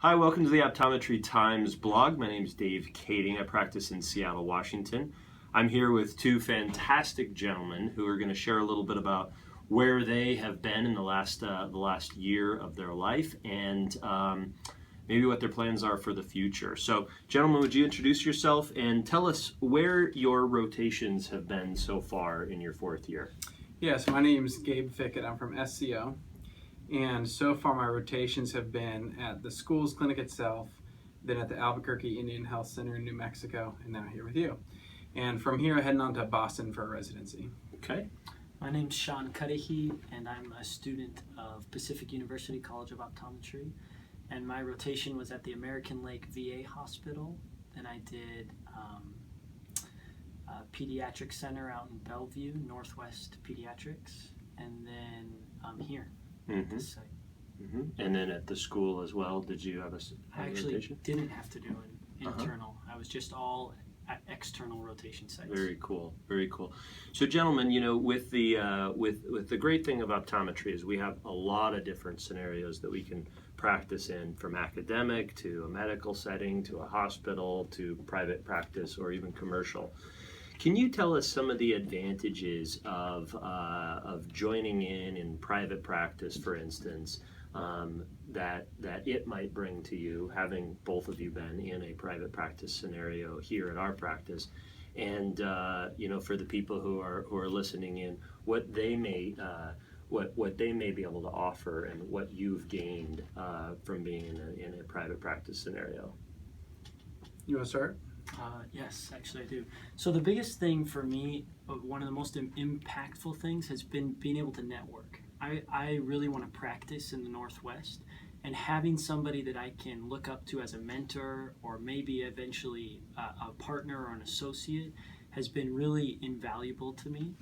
Hi, welcome to the Optometry Times blog. My name is Dave Kading. I practice in Seattle, Washington. I'm here with two fantastic gentlemen who are going to share a little bit about where they have been in the last year of their life and maybe what their plans are for the future. So, gentlemen, would you introduce yourself and tell us where your rotations have been so far in your fourth year? Yes, my name is Gabe Ficket. I'm from SCO. And so far my rotations have been at the school's clinic itself, then at the Albuquerque Indian Health Center in New Mexico, and now here with you. And from here, I'm heading on to Boston for a residency. Okay. My name's Sean Cudahy, and I'm a student of Pacific University College of Optometry. And my rotation was at the American Lake VA Hospital. Then I did a pediatric center out in Bellevue, Northwest Pediatrics, and then here. Mm-hmm. This site. Mm-hmm. And then at the school as well, did you have a I actually rotation? didn't have to do an internal. I was just all at external rotation sites. Very cool, very cool. So, gentlemen, you know, with the great thing of optometry is we have a lot of different scenarios that we can practice in, from academic to a medical setting to a hospital to private practice or even commercial. Can you tell us some of the advantages of joining in private practice, for instance, that it might bring to you, having both of you been in a private practice scenario here at our practice, and you know, for the people who are listening in, what they may be able to offer and what you've gained from being in a private practice scenario. You want to start? Yes, actually I do. So the biggest thing for me, one of the most impactful things, has been being able to network. I really want to practice in the Northwest, and having somebody that I can look up to as a mentor or maybe eventually a partner or an associate has been really invaluable to me.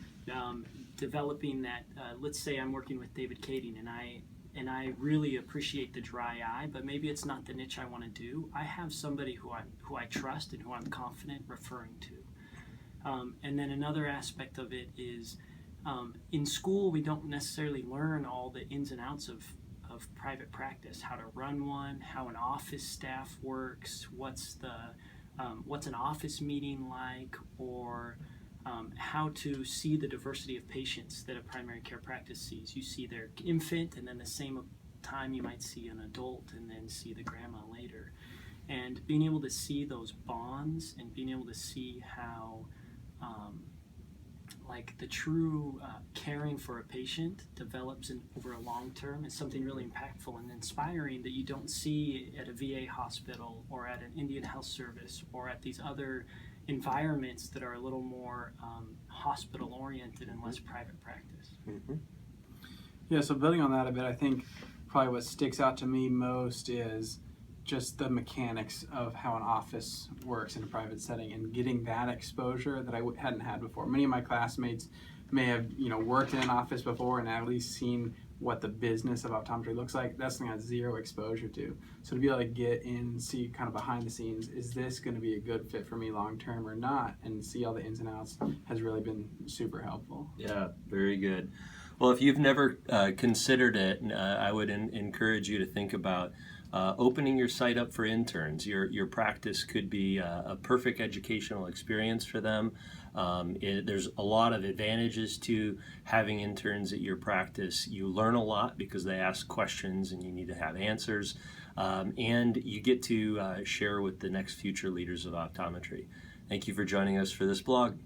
Developing that, let's say I'm working with David Kading and I really appreciate the dry eye, but maybe it's not the niche I want to do. I have somebody who I trust and who I'm confident referring to. And then another aspect of it is, in school we don't necessarily learn all the ins and outs of private practice, how to run one, how an office staff works, what's an office meeting like, or how to see the diversity of patients that a primary care practice sees. You see their infant, and then the same time you might see an adult, and then see the grandma later. And being able to see those bonds and being able to see how like the true caring for a patient develops over a long term is something really impactful and inspiring that you don't see at a VA hospital or at an Indian Health Service or at these other environments that are a little more hospital oriented and less private practice. Mm-hmm. Yeah, so building on that a bit, I think probably what sticks out to me most is just the mechanics of how an office works in a private setting and getting that exposure that I hadn't had before. Many of my classmates may have, worked in an office before and at least seen what the business of optometry looks like. That's something I had zero exposure to. So to be able to get in, see kind of behind the scenes, is this going to be a good fit for me long term or not, and see all the ins and outs has really been super helpful. Yeah, very good. Well, if you've never considered it, I would encourage you to think about opening your site up for interns. Your practice could be a perfect educational experience for them. There's a lot of advantages to having interns at your practice. You learn a lot because they ask questions and you need to have answers. And you get to share with the next future leaders of optometry. Thank you for joining us for this blog.